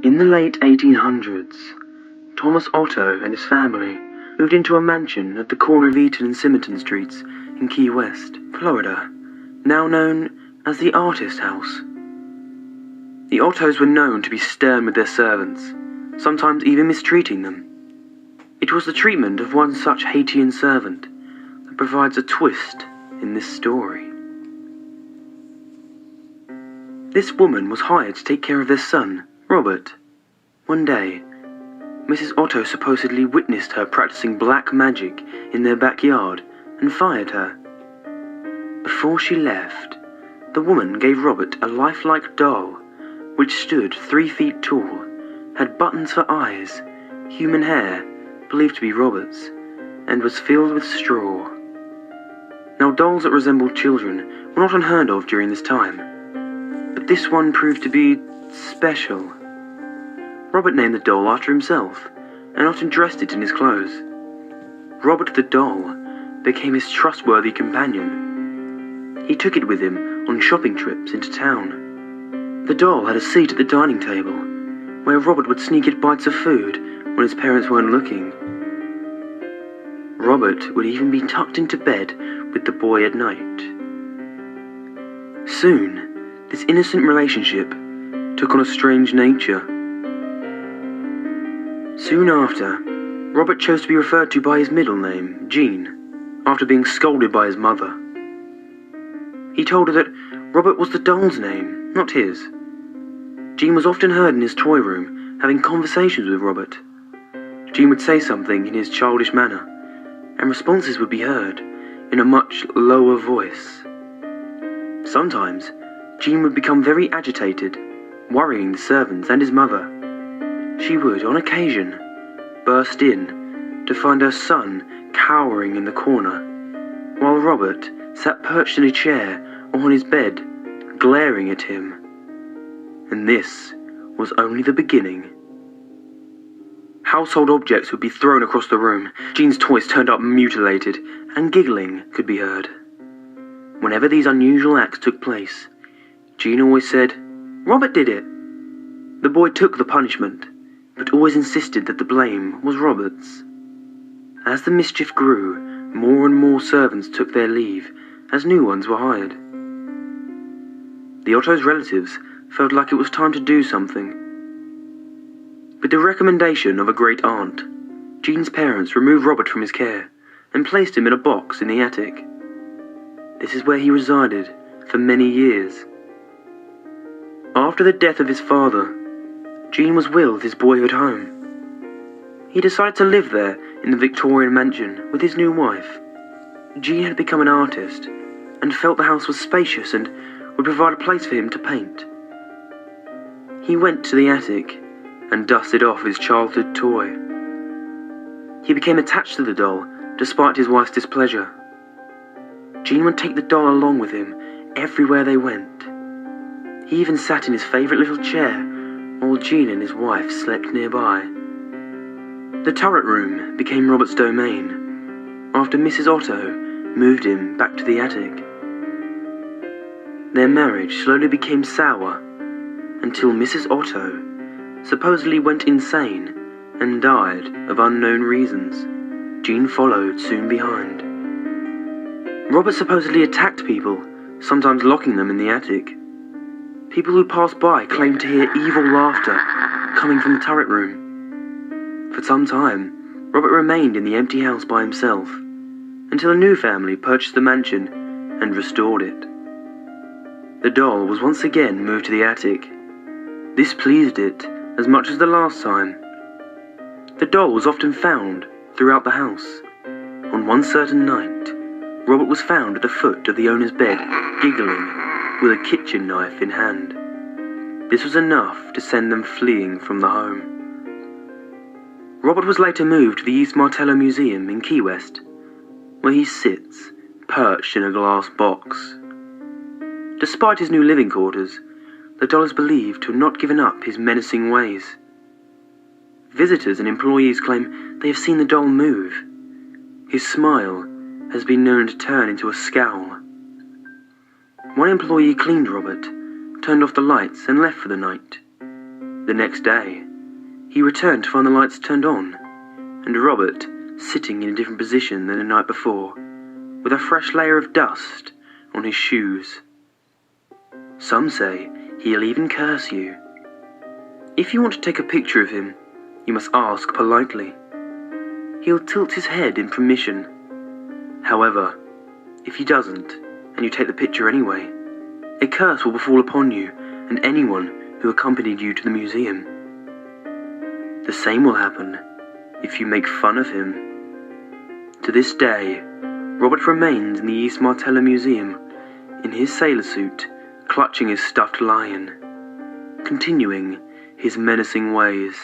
In the late 1800s, Thomas Otto and his family moved into a mansion at the corner of Eaton and Simerton Streets in Key West, Florida, now known as the Artist House. The Ottos were known to be stern with their servants, sometimes even mistreating them. It was the treatment of one such Haitian servant that provides a twist in this story. This woman was hired to take care of their son, Robert. One day, Mrs. Otto supposedly witnessed her practicing black magic in their backyard and fired her. Before she left, the woman gave Robert a lifelike doll which stood 3 feet tall, had buttons for eyes, human hair, believed to be Robert's, and was filled with straw. Now, dolls that resembled children were not unheard of during this time, but this one proved to be special. Robert named the doll after himself and often dressed it in his clothes. Robert the doll became his trustworthy companion. He took it with him on shopping trips into town. The doll had a seat at the dining table, where Robert would sneak it bites of food when his parents weren't looking. Robert would even be tucked into bed with the boy at night. Soon, this innocent relationship took on a strange nature. Soon after, Robert chose to be referred to by his middle name, Jean, after being scolded by his mother. He told her that Robert was the doll's name, not his. Jean was often heard in his toy room having conversations with Robert. Jean would say something in his childish manner, and responses would be heard in a much lower voice. Sometimes, Jean would become very agitated, worrying the servants and his mother. She would, on occasion, burst in to find her son cowering in the corner, while Robert sat perched in a chair or on his bed, glaring at him. And this was only the beginning. Household objects would be thrown across the room, Jean's toys turned up mutilated, and giggling could be heard. Whenever these unusual acts took place, Jean always said, "Robert did it." The boy took the punishment, but always insisted that the blame was Robert's. As the mischief grew, more and more servants took their leave, as new ones were hired. The Otto's relatives felt like it was time to do something. With the recommendation of a great aunt, Jean's parents removed Robert from his care and placed him in a box in the attic. This is where he resided for many years. After the death of his father, Jean was willed his boyhood home. He decided to live there in the Victorian mansion with his new wife. Jean had become an artist and felt the house was spacious and would provide a place for him to paint. He went to the attic and dusted off his childhood toy. He became attached to the doll despite his wife's displeasure. Jean would take the doll along with him everywhere they went. He even sat in his favourite little chair while Jean and his wife slept nearby. The turret room became Robert's domain after Mrs. Otto moved him back to the attic. Their marriage slowly became sour until Mrs. Otto supposedly went insane and died of unknown reasons. Jean followed soon behind. Robert supposedly attacked people, sometimes locking them in the attic. People who passed by claimed to hear evil laughter coming from the turret room. For some time, Robert remained in the empty house by himself, until a new family purchased the mansion and restored it. The doll was once again moved to the attic. This pleased it as much as the last time. The doll was often found throughout the house. On one certain night, Robert was found at the foot of the owner's bed, giggling, with a kitchen knife in hand. This was enough to send them fleeing from the home. Robert was later moved to the East Martello Museum in Key West, where he sits, perched in a glass box. Despite his new living quarters, the doll is believed to have not given up his menacing ways. Visitors and employees claim they have seen the doll move. His smile has been known to turn into a scowl. One employee cleaned Robert, turned off the lights and left for the night. The next day, he returned to find the lights turned on, and Robert sitting in a different position than the night before, with a fresh layer of dust on his shoes. Some say he'll even curse you. If you want to take a picture of him, you must ask politely. He'll tilt his head in permission. However, if he doesn't, and you take the picture anyway, a curse will befall upon you and anyone who accompanied you to the museum. The same will happen if you make fun of him. To this day, Robert remains in the East Martello Museum in his sailor suit, clutching his stuffed lion, continuing his menacing ways.